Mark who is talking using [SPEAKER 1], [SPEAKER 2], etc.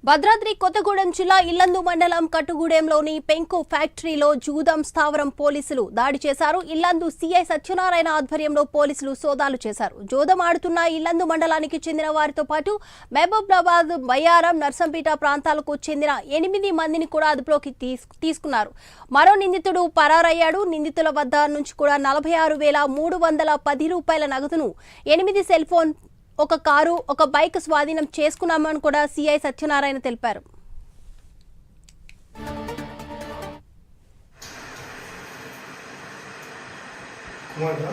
[SPEAKER 1] భద్రాద్రి కొత్తగూడెం జిల్లా ఇల్లందు మండలం కట్టుగూడెంలోని పెంకు ఫ్యాక్టరీలో జూదం స్థావరం పోలీసులు దాడి చేశారు. ఇల్లందు సీఐ సత్యనారాయణ ఆధ్వర్యంలో పోలీసులు సోదాలు చేశారు. జూదం ఆడుతున్న ఇల్లందు మండలానికి చెందిన వారితో పాటు మహబూబాబాద్, బయ్యారం, నర్సంపేట ప్రాంతాలకు చెందిన 8 మందిని కూడా అదుపులోకి తీసుకున్నారు. మరో నిందితుడు పరారయ్యాడు. నిందితుల వద్ద నుంచి కూడా 46,310 రూపాయల నగదును, 8 సెల్ ఫోన్, ఒక కారు, ఒక బైక్ స్వాధీనం చేసుకున్నామని కూడా సీఐ సత్యనారాయణ తెలిపారు.
[SPEAKER 2] ఎవరు